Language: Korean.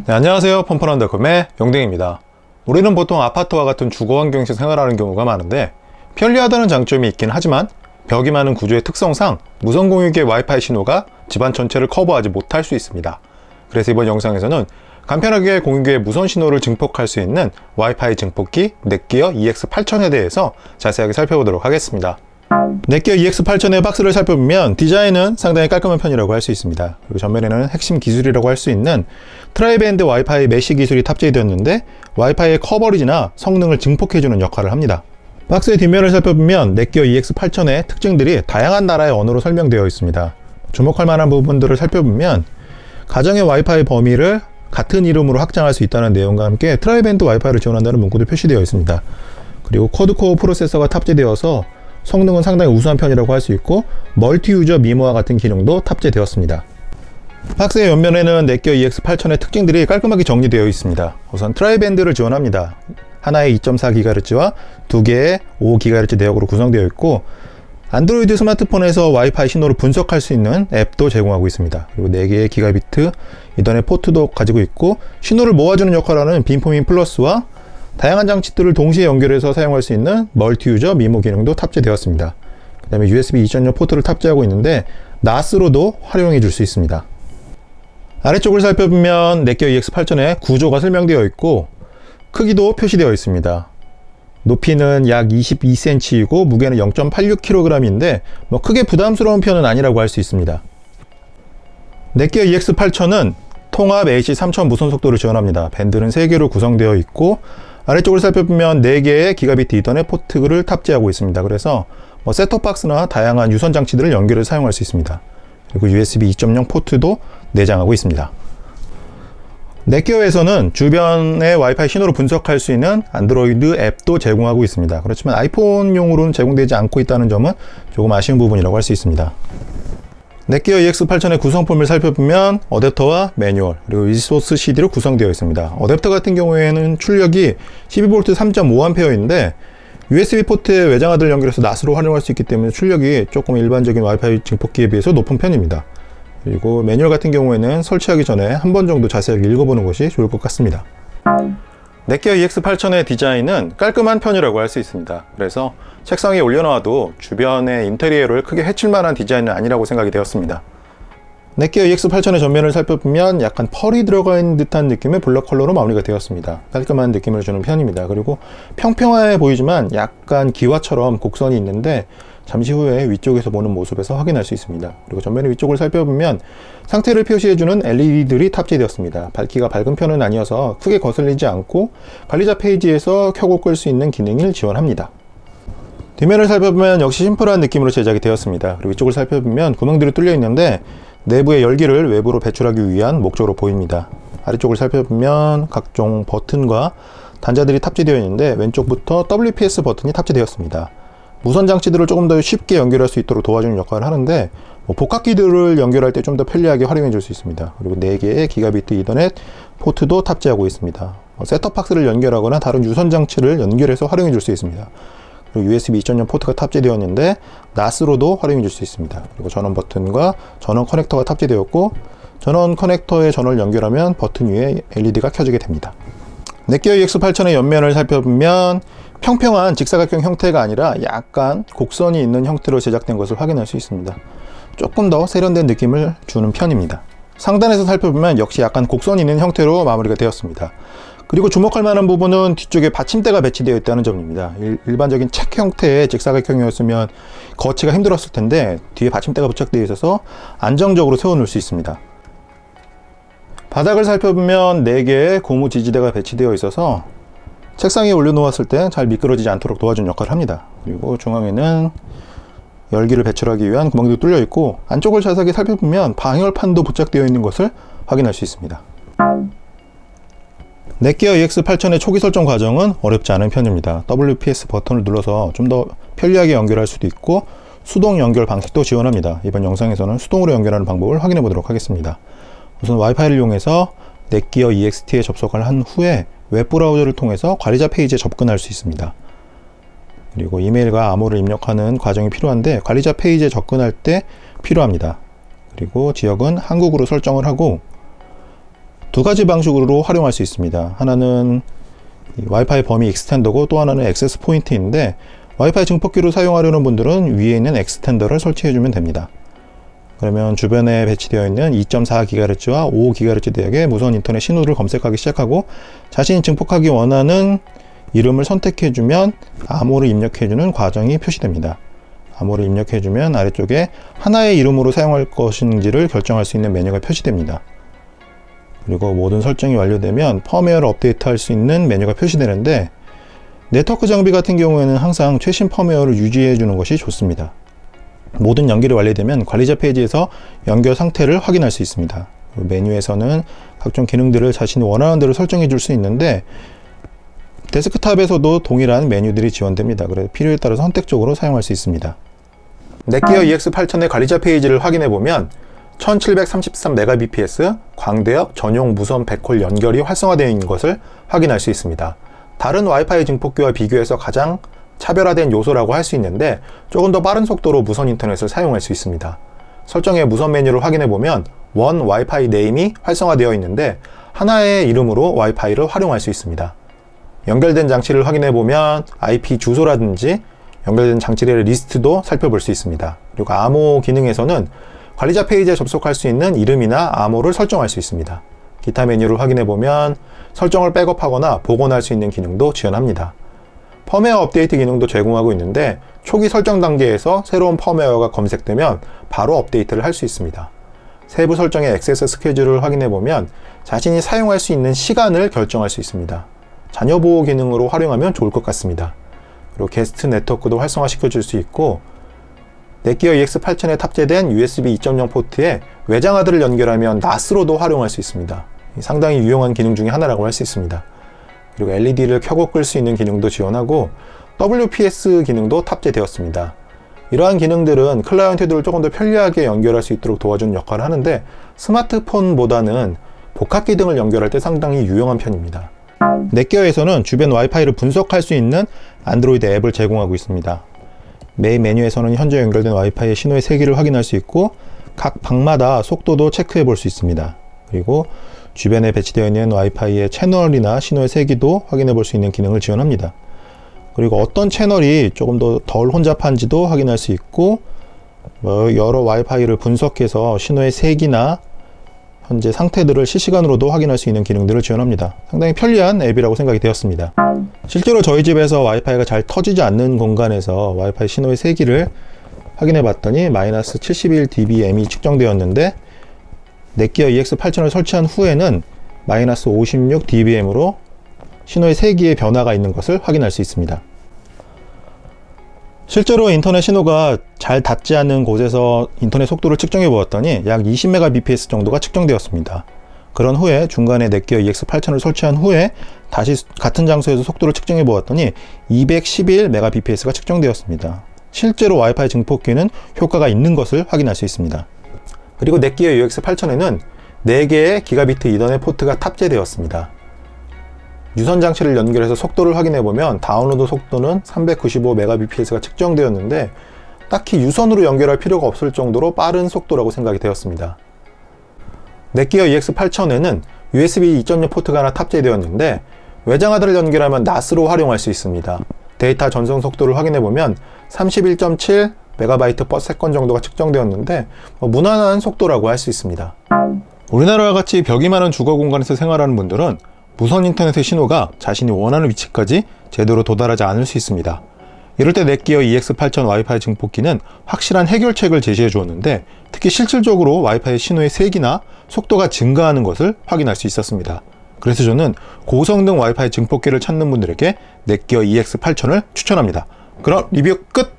네, 안녕하세요. 펌펀한닷컴의 영댕입니다. 우리는 보통 아파트와 같은 주거 환경에서 생활하는 경우가 많은데 편리하다는 장점이 있긴 하지만 벽이 많은 구조의 특성상 무선 공유기의 와이파이 신호가 집안 전체를 커버하지 못할 수 있습니다. 그래서 이번 영상에서는 간편하게 공유기의 무선 신호를 증폭할 수 있는 와이파이 증폭기 넷기어 EX8000에 대해서 자세하게 살펴보도록 하겠습니다. 넷기어 EX8000의 박스를 살펴보면 디자인은 상당히 깔끔한 편이라고 할 수 있습니다. 그리고 전면에는 핵심 기술이라고 할 수 있는 트라이밴드 와이파이 메쉬 기술이 탑재되었는데 와이파이의 커버리지나 성능을 증폭해주는 역할을 합니다. 박스의 뒷면을 살펴보면 넷기어 EX8000의 특징들이 다양한 나라의 언어로 설명되어 있습니다. 주목할 만한 부분들을 살펴보면 가정의 와이파이 범위를 같은 이름으로 확장할 수 있다는 내용과 함께 트라이밴드 와이파이를 지원한다는 문구도 표시되어 있습니다. 그리고 쿼드코어 프로세서가 탑재되어서 성능은 상당히 우수한 편이라고 할 수 있고 멀티 유저 미모와 같은 기능도 탑재되었습니다. 박스의 옆면에는 넷기어 EX8000의 특징들이 깔끔하게 정리되어 있습니다. 우선 트라이밴드를 지원합니다. 하나의 2.4GHz와 두 개의 5GHz 내역으로 구성되어 있고 안드로이드 스마트폰에서 와이파이 신호를 분석할 수 있는 앱도 제공하고 있습니다. 그리고 4개의 기가비트 이더넷 포트도 가지고 있고 신호를 모아주는 역할을 하는 빔포밍 플러스와 다양한 장치들을 동시에 연결해서 사용할 수 있는 멀티 유저 미모 기능도 탑재되었습니다. 그 다음에 USB 2.0 포트를 탑재하고 있는데 NAS로도 활용해 줄 수 있습니다. 아래쪽을 살펴보면 넷기어 EX8000의 구조가 설명되어 있고 크기도 표시되어 있습니다. 높이는 약 22cm이고 무게는 0.86kg인데 크게 부담스러운 편은 아니라고 할 수 있습니다. 넷기어 EX8000은 통합 AC3000 무선 속도를 지원합니다. 밴드는 3개로 구성되어 있고 아래쪽을 살펴보면 4개의 기가비트 이더넷 포트를 탑재하고 있습니다. 그래서 셋톱박스나 다양한 유선 장치들을 연결해서 사용할 수 있습니다. 그리고 USB 2.0 포트도 내장하고 있습니다. 넷기어에서는 주변의 와이파이 신호를 분석할 수 있는 안드로이드 앱도 제공하고 있습니다. 그렇지만 아이폰용으로는 제공되지 않고 있다는 점은 조금 아쉬운 부분이라고 할 수 있습니다. 넷기어 EX8000의 구성품을 살펴보면 어댑터와 매뉴얼 그리고 이소스 CD로 구성되어 있습니다. 어댑터 같은 경우에는 출력이 12V 3.5A인데 USB 포트에 외장하드를 연결해서 NAS로 활용할 수 있기 때문에 출력이 조금 일반적인 와이파이 증폭기에 비해서 높은 편입니다. 그리고 매뉴얼 같은 경우에는 설치하기 전에 한 번 정도 자세하게 읽어보는 것이 좋을 것 같습니다. 넷기어 EX8000의 디자인은 깔끔한 편이라고 할 수 있습니다. 그래서 책상 위에 올려놓아도 주변의 인테리어를 크게 해칠 만한 디자인은 아니라고 생각이 되었습니다. 넷기어 EX8000의 전면을 살펴보면 약간 펄이 들어가 있는 듯한 느낌의 블랙 컬러로 마무리가 되었습니다. 깔끔한 느낌을 주는 편입니다. 그리고 평평해 보이지만 약간 기와처럼 곡선이 있는데 잠시 후에 위쪽에서 보는 모습에서 확인할 수 있습니다. 그리고 전면의 위쪽을 살펴보면 상태를 표시해주는 LED들이 탑재되었습니다. 밝기가 밝은 편은 아니어서 크게 거슬리지 않고 관리자 페이지에서 켜고 끌 수 있는 기능을 지원합니다. 뒷면을 살펴보면 역시 심플한 느낌으로 제작이 되었습니다. 그리고 위쪽을 살펴보면 구멍들이 뚫려 있는데 내부의 열기를 외부로 배출하기 위한 목적으로 보입니다. 아래쪽을 살펴보면 각종 버튼과 단자들이 탑재되어 있는데 왼쪽부터 WPS 버튼이 탑재되었습니다. 무선 장치들을 조금 더 쉽게 연결할 수 있도록 도와주는 역할을 하는데 복합기들을 연결할 때 좀 더 편리하게 활용해 줄 수 있습니다. 그리고 4개의 기가비트 이더넷 포트도 탑재하고 있습니다. 셋톱박스를 연결하거나 다른 유선 장치를 연결해서 활용해 줄 수 있습니다. 그리고 USB 2.0 포트가 탑재되었는데 NAS로도 활용해 줄 수 있습니다. 그리고 전원 버튼과 전원 커넥터가 탑재되었고 전원 커넥터에 전원을 연결하면 버튼 위에 LED가 켜지게 됩니다. 넷기어 EX8000의 옆면을 살펴보면 평평한 직사각형 형태가 아니라 약간 곡선이 있는 형태로 제작된 것을 확인할 수 있습니다. 조금 더 세련된 느낌을 주는 편입니다. 상단에서 살펴보면 역시 약간 곡선이 있는 형태로 마무리가 되었습니다. 그리고 주목할 만한 부분은 뒤쪽에 받침대가 배치되어 있다는 점입니다. 일반적인 책 형태의 직사각형이었으면 거치가 힘들었을 텐데 뒤에 받침대가 부착되어 있어서 안정적으로 세워놓을 수 있습니다. 바닥을 살펴보면 4개의 고무 지지대가 배치되어 있어서 책상 위에 올려놓았을 때 잘 미끄러지지 않도록 도와주는 역할을 합니다. 그리고 중앙에는 열기를 배출하기 위한 구멍도 뚫려 있고 안쪽을 자세하게 살펴보면 방열판도 부착되어 있는 것을 확인할 수 있습니다. 넷기어 EX8000의 초기 설정 과정은 어렵지 않은 편입니다. WPS 버튼을 눌러서 좀 더 편리하게 연결할 수도 있고 수동 연결 방식도 지원합니다. 이번 영상에서는 수동으로 연결하는 방법을 확인해 보도록 하겠습니다. 우선 와이파이를 이용해서 넷기어 EXT에 접속을 한 후에 웹브라우저를 통해서 관리자 페이지에 접근할 수 있습니다. 그리고 이메일과 암호를 입력하는 과정이 필요한데 관리자 페이지에 접근할 때 필요합니다. 그리고 지역은 한국으로 설정을 하고 두 가지 방식으로 활용할 수 있습니다. 하나는 와이파이 범위 익스텐더고 또 하나는 액세스 포인트인데, 와이파이 증폭기로 사용하려는 분들은 위에 있는 익스텐더를 설치해주면 됩니다. 그러면 주변에 배치되어 있는 2.4GHz와 5GHz 대역의 무선 인터넷 신호를 검색하기 시작하고, 자신이 증폭하기 원하는 이름을 선택해주면 암호를 입력해주는 과정이 표시됩니다. 암호를 입력해주면 아래쪽에 하나의 이름으로 사용할 것인지를 결정할 수 있는 메뉴가 표시됩니다. 그리고 모든 설정이 완료되면 펌웨어를 업데이트할 수 있는 메뉴가 표시되는데, 네트워크 장비 같은 경우에는 항상 최신 펌웨어를 유지해 주는 것이 좋습니다. 모든 연결이 완료되면 관리자 페이지에서 연결 상태를 확인할 수 있습니다. 메뉴에서는 각종 기능들을 자신이 원하는 대로 설정해 줄 수 있는데, 데스크탑에서도 동일한 메뉴들이 지원됩니다. 그래서 필요에 따라서 선택적으로 사용할 수 있습니다. 넷기어 EX8000의 관리자 페이지를 확인해 보면 1733Mbps 광대역 전용 무선 백홀 연결이 활성화되어 있는 것을 확인할 수 있습니다. 다른 와이파이 증폭기와 비교해서 가장 차별화된 요소라고 할 수 있는데, 조금 더 빠른 속도로 무선 인터넷을 사용할 수 있습니다. 설정의 무선 메뉴를 확인해 보면 원 와이파이 네임이 활성화되어 있는데, 하나의 이름으로 와이파이를 활용할 수 있습니다. 연결된 장치를 확인해 보면 IP 주소라든지 연결된 장치들의 리스트도 살펴볼 수 있습니다. 그리고 암호 기능에서는 관리자 페이지에 접속할 수 있는 이름이나 암호를 설정할 수 있습니다. 기타 메뉴를 확인해 보면 설정을 백업하거나 복원할 수 있는 기능도 지원합니다. 펌웨어 업데이트 기능도 제공하고 있는데, 초기 설정 단계에서 새로운 펌웨어가 검색되면 바로 업데이트를 할 수 있습니다. 세부 설정의 액세스 스케줄을 확인해 보면 자신이 사용할 수 있는 시간을 결정할 수 있습니다. 자녀 보호 기능으로 활용하면 좋을 것 같습니다. 그리고 게스트 네트워크도 활성화시켜 줄 수 있고, 넷기어 EX8000에 탑재된 USB 2.0 포트에 외장하드를 연결하면 NAS로도 활용할 수 있습니다. 상당히 유용한 기능 중에 하나라고 할 수 있습니다. 그리고 LED를 켜고 끌 수 있는 기능도 지원하고 WPS 기능도 탑재되었습니다. 이러한 기능들은 클라이언트들을 조금 더 편리하게 연결할 수 있도록 도와주는 역할을 하는데, 스마트폰보다는 복합기 등을 연결할 때 상당히 유용한 편입니다. 넷기어에서는 주변 와이파이를 분석할 수 있는 안드로이드 앱을 제공하고 있습니다. 메인 메뉴에서는 현재 연결된 와이파이의 신호의 세기를 확인할 수 있고, 각 방마다 속도도 체크해 볼 수 있습니다. 그리고 주변에 배치되어 있는 와이파이의 채널이나 신호의 세기도 확인해 볼 수 있는 기능을 지원합니다. 그리고 어떤 채널이 조금 더 덜 혼잡한지도 확인할 수 있고, 여러 와이파이를 분석해서 신호의 세기나 현재 상태들을 실시간으로도 확인할 수 있는 기능들을 지원합니다. 상당히 편리한 앱이라고 생각이 되었습니다. 실제로 저희 집에서 와이파이가 잘 터지지 않는 공간에서 와이파이 신호의 세기를 확인해 봤더니 마이너스 71dBm이 측정되었는데, 넷기어 EX8000을 설치한 후에는 마이너스 56dBm으로 신호의 세기에 변화가 있는 것을 확인할 수 있습니다. 실제로 인터넷 신호가 잘 닿지 않는 곳에서 인터넷 속도를 측정해 보았더니 약 20Mbps 정도가 측정되었습니다. 그런 후에 중간에 넷기어 EX8000을 설치한 후에 다시 같은 장소에서 속도를 측정해 보았더니 211Mbps가 측정되었습니다. 실제로 와이파이 증폭기는 효과가 있는 것을 확인할 수 있습니다. 그리고 넷기어 EX8000에는 4개의 기가비트 이더넷 포트가 탑재되었습니다. 유선 장치를 연결해서 속도를 확인해 보면 다운로드 속도는 395Mbps가 측정되었는데, 딱히 유선으로 연결할 필요가 없을 정도로 빠른 속도라고 생각이 되었습니다. 넷기어 EX8000에는 USB 2.0 포트가 하나 탑재되었는데, 외장하드를 연결하면 NAS로 활용할 수 있습니다. 데이터 전송 속도를 확인해 보면 31.7MB/s 정도가 측정되었는데, 무난한 속도라고 할 수 있습니다. 우리나라와 같이 벽이 많은 주거 공간에서 생활하는 분들은 무선 인터넷의 신호가 자신이 원하는 위치까지 제대로 도달하지 않을 수 있습니다. 이럴 때 넷기어 EX8000 와이파이 증폭기는 확실한 해결책을 제시해 주었는데, 특히 실질적으로 와이파이 신호의 세기나 속도가 증가하는 것을 확인할 수 있었습니다. 그래서 저는 고성능 와이파이 증폭기를 찾는 분들에게 넷기어 EX8000을 추천합니다. 그럼 리뷰 끝!